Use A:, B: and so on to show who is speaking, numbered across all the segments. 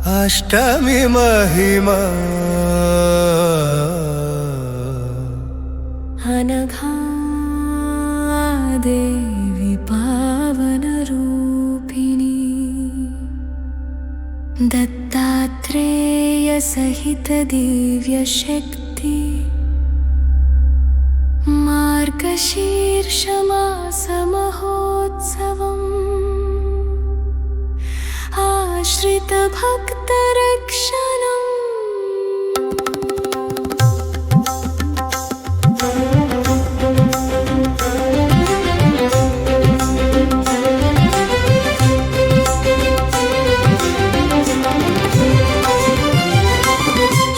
A: अष्टमी महिमा
B: अनघा देवी पावन रूपिणी दत्तात्रेय सहित दिव्य शक्ति मार्गशीर्ष मास महोत्सवम् आश्रित भक्त रक्षणम्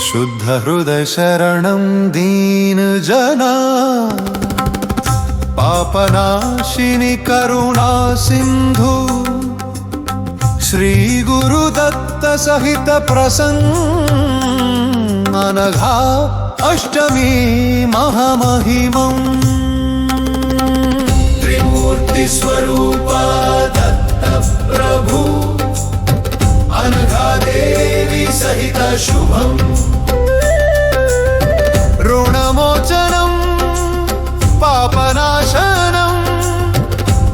A: शुद्ध हृदय शरणं दीन जना पापनाशिनी करुणा सिंधु श्री गुरुदत्त सहित प्रसन्न अनघा अष्टमी महामहिमम् त्रिमूर्ति स्वरूपा दत्त प्रभु अनघा देवी सहित शुभम् ऋणमोचनं पापनाशनं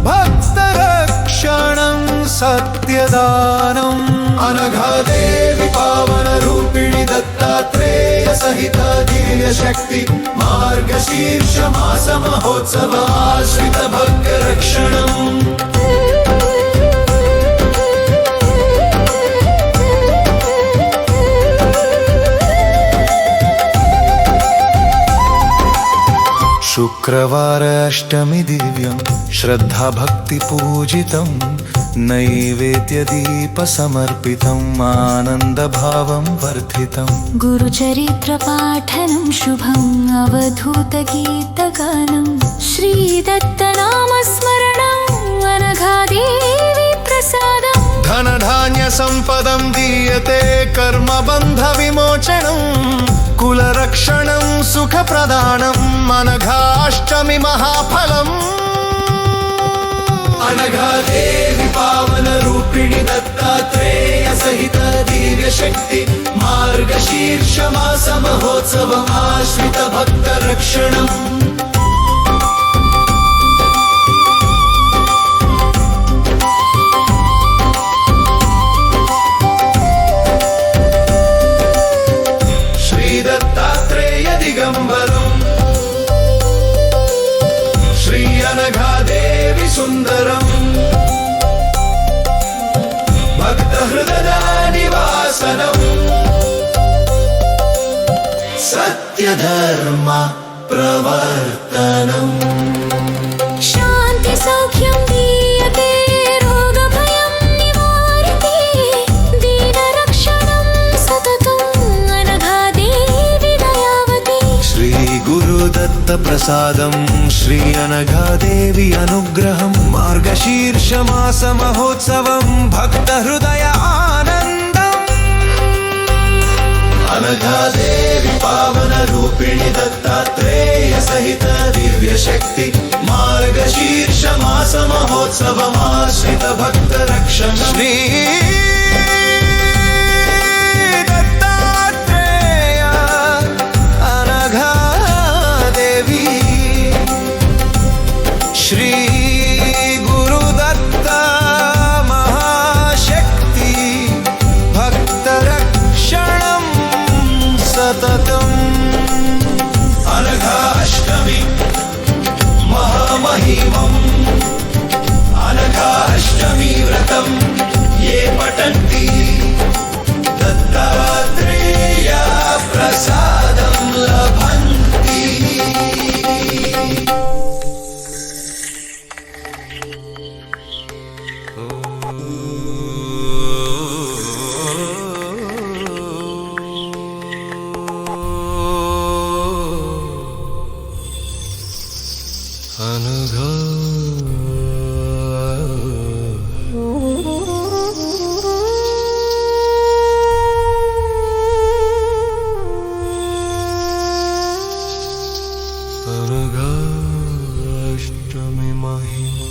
A: भक्तरक्षणं सत्यदानम् अनघा देवी पावन रूपिणी दत्तात्रेय सहित दिव्य शक्ति मार्गशीर्ष मास महोत्सव आश्रित भक्त रक्षणम् शुक्रवार अष्टमी दिव्यं श्रद्धा भक्ति पूजितं नैवेद्य दीप समर्पितम् आनंद भावं वर्धितं
B: गुरुचरित्र पाठनं शुभम् अवधूत गीतगानं श्रीदत्त नाम स्मरणम् अनघा देवी प्रसादम्
A: धन धान्य संपदं दीयते कर्म बंध विमोचनम् कुल रक्षणं सुख प्रदानम् अनघाष्टमी महाफलम् अनघा देवी पावन रूपिणी दत्तात्रेय सहित दिव्य शक्ति मार्गशीर्ष मास महोत्सव आश्रित भक्त रक्षणम् श्री अनघा देवी सुंदरम भक्त हृदय निवासनम सत्य धर्म प्रवर्तनम
B: शांति सौख्यं दीयते रोग भयं निवारति दीन रक्षणं सततम् अनघा देवी दयावती
A: श्री गुरुदत्त प्रसादं श्री अनघा देवी अनुग्रहं मार्गशीर्ष मास महोत्सवं भक्त हृदय आनन्दम् अनघा देवी पावन रूपिणी दत्तात्रेय सहित दिव्य शक्ति मार्गशीर्ष मास महोत्सव आश्रित भक्त रक्षण श्री दत्तात्रेय अनघा देवी श्री गुरुदत्त महाशक्ति भक्त रक्षणं सततम् अनघाष्टमी महामहिमम् अनघाष्टमी व्रतं ये पठन्ति दत्तात्रेय प्रसादं लभन्ति अनघा अष्टमी महिमा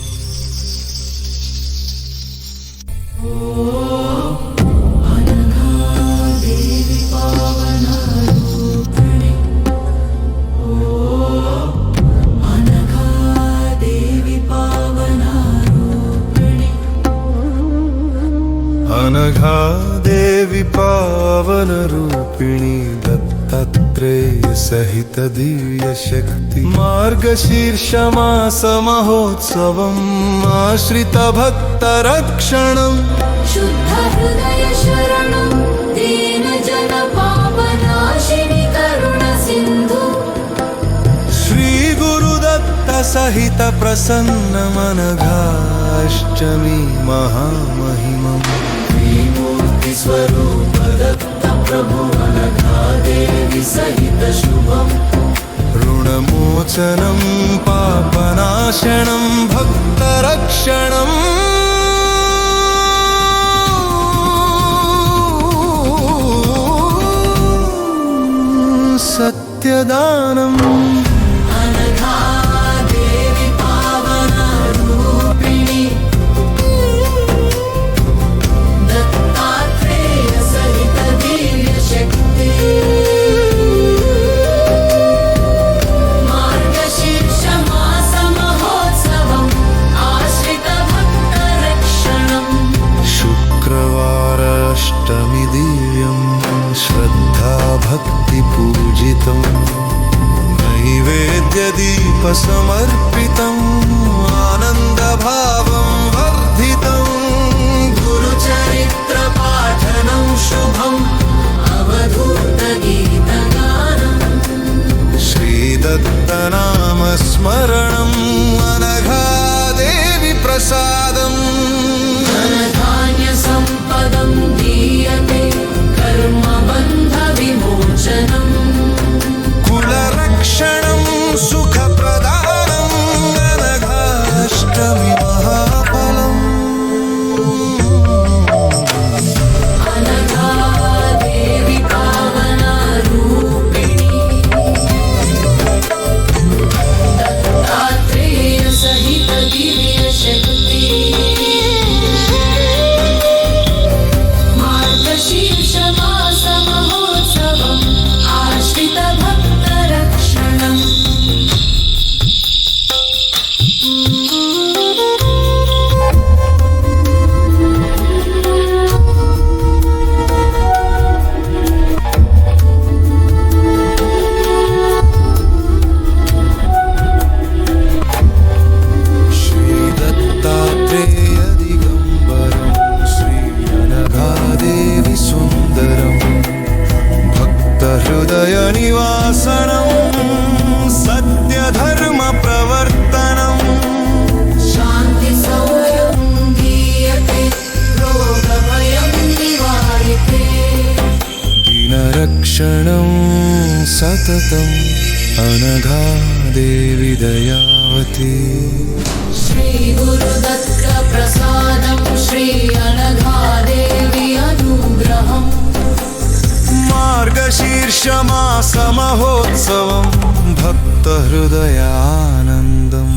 A: अनघा देवी पावन रूपिणी दत्तात्रेय सहित दिव्य शक्ति मार्गशीर्ष मास महोत्सवम् आश्रित भक्त रक्षणम्
B: शुद्ध हृदय शरणं दीन जन पापनाशिनि करुण सिन्धु
A: श्री गुरुदत्त सहित प्रसन्न मनघाष्टमी महामहिमम्
B: स्वरूप दत्त प्रभु अनघा देवी सहित शुभम्
A: ऋणमोचनं पापनाशनं भक्तरक्षणम् सत्यदानम्
B: अनघा देवी पावन रूपिणी दत्तात्रेय सहित दिव्य शक्ति मार्गशीर्ष मास महोत्सवम् आश्रित भक्त रक्षणम्
A: शुक्रवार अष्टमी दिव्यं श्रद्धा भक्ति पूजितम् नैवेद्यदीपसमर्पितम् आनन्दभावं वर्धितम्
B: गुरुचरित्र पाठनं शुभम् अवधूतगीतगानम्
A: श्रीदत्तनामस्मरणम् अनघा देवी प्रसादम्
B: धनधान्यसम्पदं दीयते कर्मबन्धविमोचनम्
A: कुलरक्षणं सुखप्रदानम् अनघाष्टमी महाफलम्
B: अनघा देवी पावना रूपिणी दत्तात्रेय सहित दिव्य शक्ति मार्गशीर्ष मास महोत्सवम् आश्रित भक्त रक्षणम्
A: श्रीदत्तात्रेय दिगम्बरं श्री अनघादेवी सुन्दरम् भक्तहृदयनिवासनं सत्यधर्मप्रवर्तनम्
B: शान्ति सौर्यं दीयते रोगभयं निवारिते
A: दिनरक्षणं सततम् अनघा देवी दयावती
B: श्री गुरुदत्त प्रसादं श्री अनघा देवी अनुग्रहम्
A: मार्गशीर्ष मास महोत्सवं भक्तहृदयानन्दम्